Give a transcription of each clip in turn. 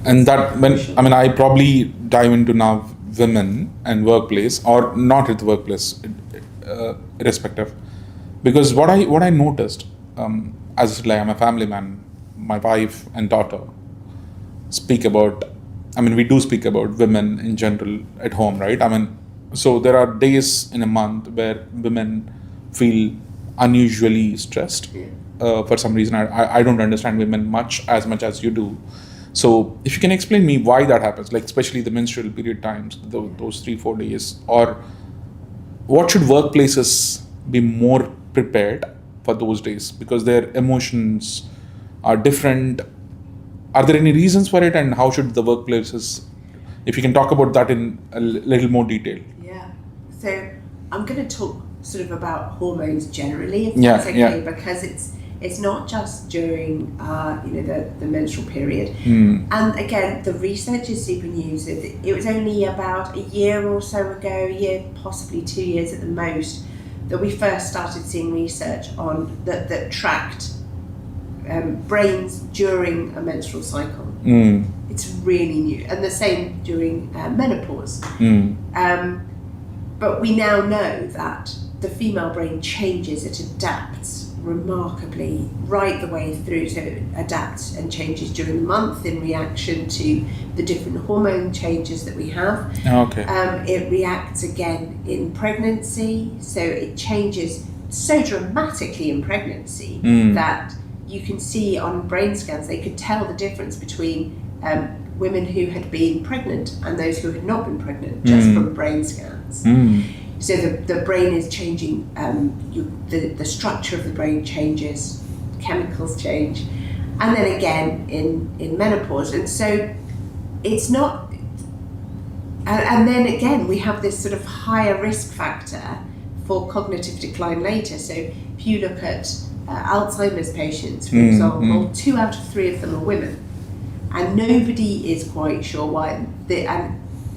And that I probably dive into now women and workplace or not at the workplace, irrespective, because what I noticed, as I said, like I'm a family man, my wife and daughter speak about. We do speak about women in general at home, right? So there are days in a month where women feel unusually stressed for some reason. I don't understand women as much as you do. So if you can explain me why that happens, like especially the menstrual period times, those 3-4 days, or what should workplaces be more prepared for those days because their emotions are different. Are there any reasons for it, and how should the workplaces, if you can talk about that in a little more detail? Yeah. So I'm going to talk sort of about hormones generally, if that's okay, because it's not just during the menstrual period. And again, the research is super new. So it was only about a year or so ago, possibly 2 years at the most, that we first started seeing research on that tracked brains during a menstrual cycle. It's really new, and the same during menopause. But we now know that the female brain changes, it adapts remarkably right the way through, so it adapts and changes during the month in reaction to the different hormone changes that we have. It reacts again in pregnancy, so it changes so dramatically in pregnancy that you can see on brain scans, they could tell the difference between women who had been pregnant and those who had not been pregnant just from brain scans. So the brain is changing, the structure of the brain changes, chemicals change, and then again in menopause. And so it's not, and then again we have this sort of higher risk factor for cognitive decline later. So if you look at Alzheimer's patients, for example, 2 out of 3 of them are women, and nobody is quite sure why.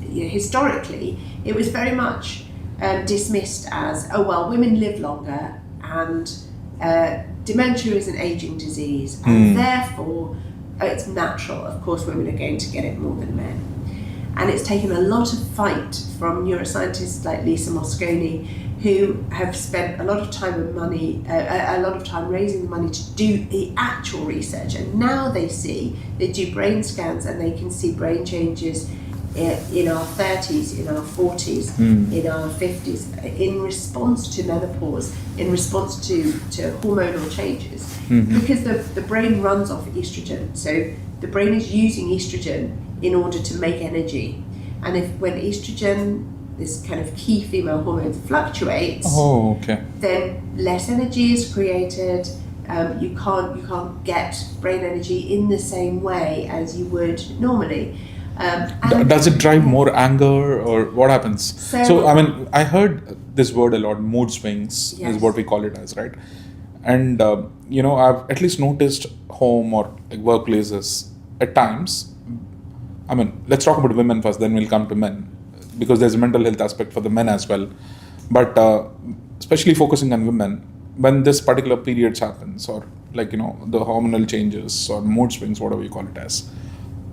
Historically, it was very much dismissed as, women live longer, and dementia is an aging disease, and therefore it's natural. Of course, women are going to get it more than men. And it's taken a lot of fight from neuroscientists like Lisa Mosconi, who have spent a lot of time and money, a lot of time raising the money to do the actual research. And now they do brain scans, and they can see brain changes in our 30s, in our 40s, in our 50s, in response to menopause, in response to hormonal changes. Because the brain runs off estrogen. So the brain is using estrogen in order to make energy. And when estrogen, this kind of key female hormone, fluctuates, then less energy is created. You can't get brain energy in the same way as you would normally. Does it drive more anger, or what happens? So I heard this word a lot, mood swings is what we call it as, right? And I've at least noticed home or like workplaces at times. Let's talk about women first, then we'll come to men, because there's a mental health aspect for the men as well. But especially focusing on women, when this particular periods happens, or the hormonal changes or mood swings, whatever you call it as,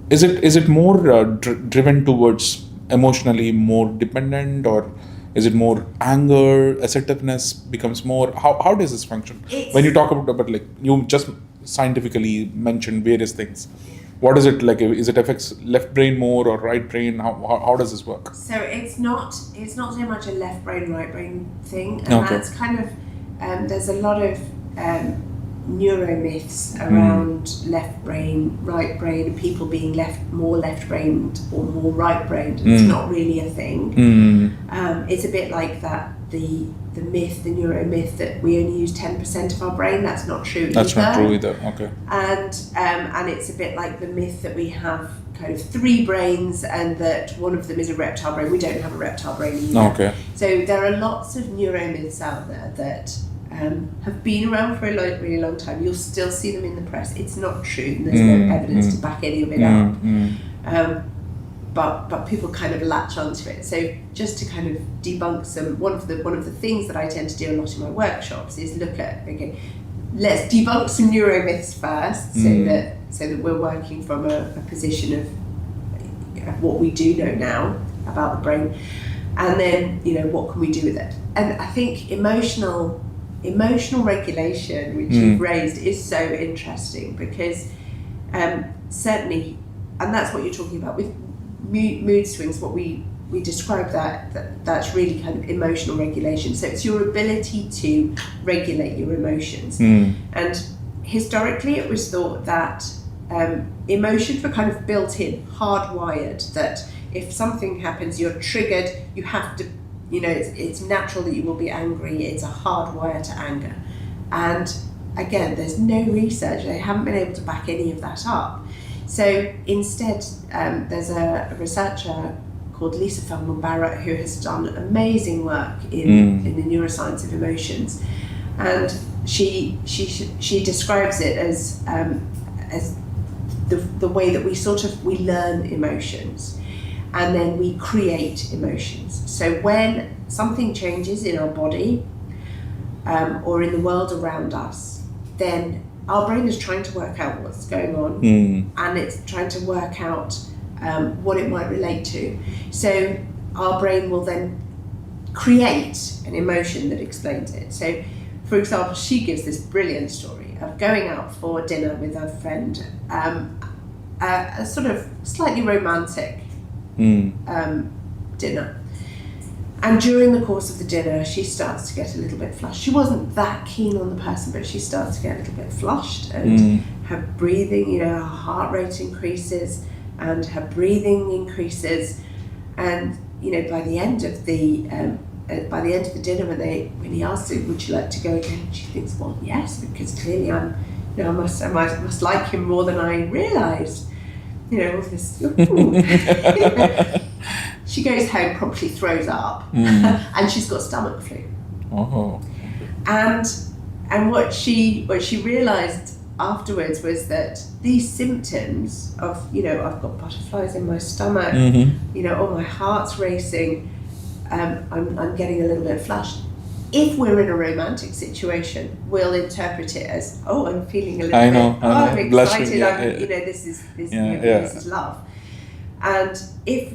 is it more driven towards emotionally more dependent, or is it more anger, assertiveness becomes more? How does this function? When you talk about you just scientifically mentioned various things. What is it like? Is it affects left brain more or right brain? How does this work? So it's not so much a left brain, right brain thing, and that's kind of there's a lot of neuromyths around left brain, right brain, and people being more left-brained or more right-brained. It's not really a thing. It's a bit like that, the neuromyth that we only use 10% of our brain. That's not true either. That's not true either, okay. And it's a bit like the myth that we have kind of 3 brains and that one of them is a reptile brain. We don't have a reptile brain either. Okay. So there are lots of neuromyths out there that have been around for a really long time. You'll still see them in the press. It's not true. There's no evidence to back any of it up. But people kind of latch onto it. So just to kind of debunk one of the things that I tend to do a lot in my workshops is look at, let's debunk some neuromyths first, so that so that we're working from a position of what we do know now about the brain, and then what can we do with it. And I think emotional regulation, which you've raised, is so interesting, because certainly, and that's what you're talking about with mood swings. What we describe that's really kind of emotional regulation. So it's your ability to regulate your emotions. And historically, it was thought that emotions were kind of built in, hardwired, that if something happens, you're triggered, you have to, it's natural that you will be angry, it's a hardwire to anger. And again, there's no research, they haven't been able to back any of that up. So instead, there's a researcher called Lisa Feldman-Barrett who has done amazing work in the neuroscience of emotions. And she describes it as the way that we learn emotions, and then we create emotions. So when something changes in our body or in the world around us, then our brain is trying to work out what's going on, and it's trying to work out what it might relate to. So our brain will then create an emotion that explains it. So, for example, she gives this brilliant story of going out for dinner with a friend, a sort of slightly romantic dinner. And during the course of the dinner, she starts to get a little bit flushed. She wasn't that keen on the person, but she starts to get a little bit flushed, and her breathing, her heart rate increases, and her breathing increases. And by the end of the dinner, when he asks her, "Would you like to go again?" she thinks, "Well, yes, because clearly I must like him more than I realised." All this. She goes home, promptly throws up, and she's got stomach flu. Oh. And what she realised afterwards was that these symptoms of I've got butterflies in my stomach, my heart's racing, I'm getting a little bit flushed. If we're in a romantic situation, we'll interpret it as, oh, I'm feeling a little bit. I'm excited. Blushing, this is love. And if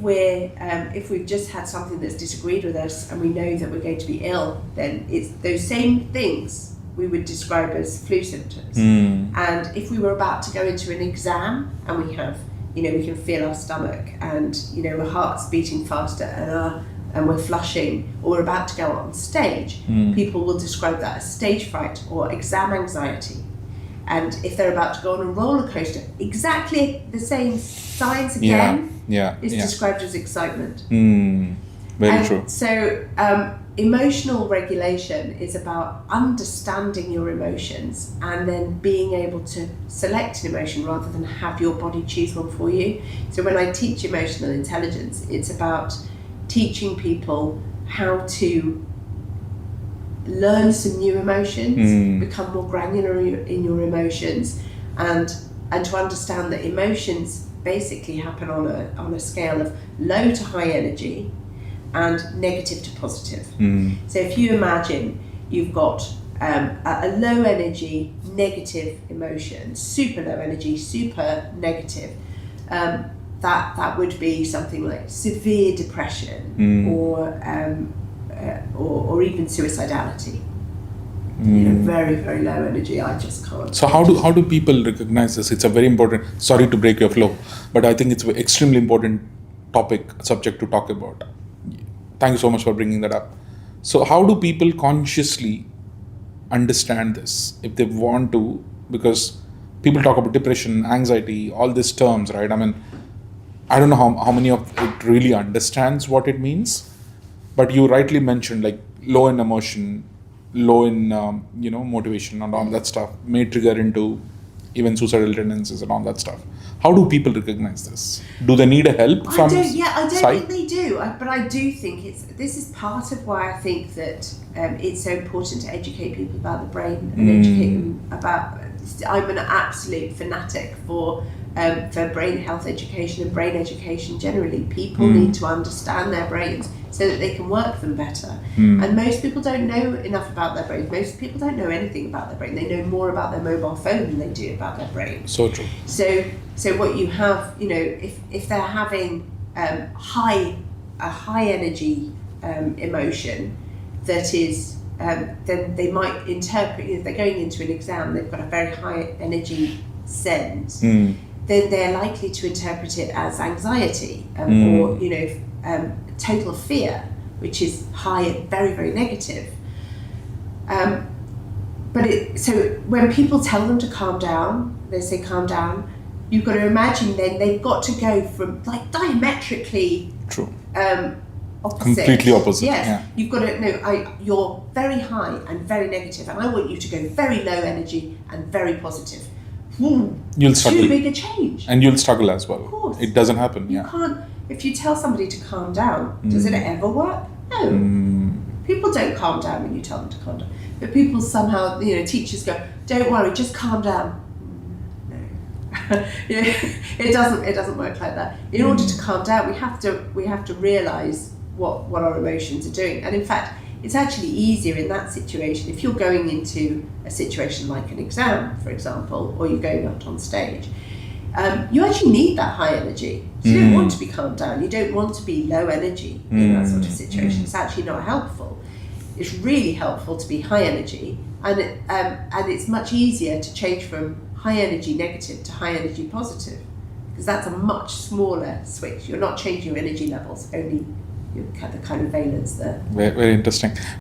we've just had something that's disagreed with us, and we know that we're going to be ill, then it's those same things we would describe as flu symptoms. And if we were about to go into an exam, and we have, we can feel our stomach, and our heart's beating faster, and we're flushing, or we're about to go on stage, people will describe that as stage fright or exam anxiety. And if they're about to go on a roller coaster, exactly the same signs again is described as excitement. Very true. So emotional regulation is about understanding your emotions and then being able to select an emotion rather than have your body choose one for you. So when I teach emotional intelligence, it's about teaching people how to learn some new emotions, become more granular in your emotions, and to understand that emotions basically happen on a scale of low to high energy and negative to positive. So if you imagine you've got a low energy negative emotion, super low energy, super negative, that would be something like severe depression or even suicidality. Very, very low energy. I just can't. So how do people recognize this? It's a very important. Sorry to break your flow, but I think it's an extremely important subject to talk about. Thank you so much for bringing that up. So how do people consciously understand this if they want to? Because people talk about depression, anxiety, all these terms, right? I mean, I don't know how many of it really understands what it means. But you rightly mentioned, like, low in emotion, low in motivation and all that stuff may trigger into even suicidal tendencies and all that stuff. How do people recognize this? Do they need a help from I don't think they do. But I do think this is part of why I think that it's so important to educate people about the brain and educate them about I'm an absolute fanatic for brain health education and brain education generally. People need to understand their brains so that they can work them better. And most people don't know enough about their brains. Most people don't know anything about their brain. They know more about their mobile phone than they do about their brain. So true. So what you have, if they're having a high energy emotion that is, then they might interpret, if they're going into an exam, they've got a very high energy sense, then they're likely to interpret it as anxiety or total fear, which is high, very, very negative. So when people tell them to calm down, they say calm down, you've got to imagine then they've got to go from like diametrically True. Opposite. Completely opposite. Yes, Yeah. you've got to know you're very high and very negative, and I want you to go very low energy and very positive. You'll struggle. Too big a change. And you'll struggle as well. Of course. It doesn't happen. You can't. If you tell somebody to calm down, does it ever work? No. People don't calm down when you tell them to calm down. But people somehow, teachers go, "Don't worry, just calm down." No, it doesn't work like that. In order to calm down, we have to realise what our emotions are doing. And in fact, it's actually easier in that situation. If you're going into a situation like an exam, for example, or you're going out on stage, you actually need that high energy. So you don't want to be calmed down. You don't want to be low energy in that sort of situation. It's actually not helpful. It's really helpful to be high energy, and it's much easier to change from high energy negative to high energy positive, because that's a much smaller switch. You're not changing your energy levels, only the kind of valence there. Very, very interesting.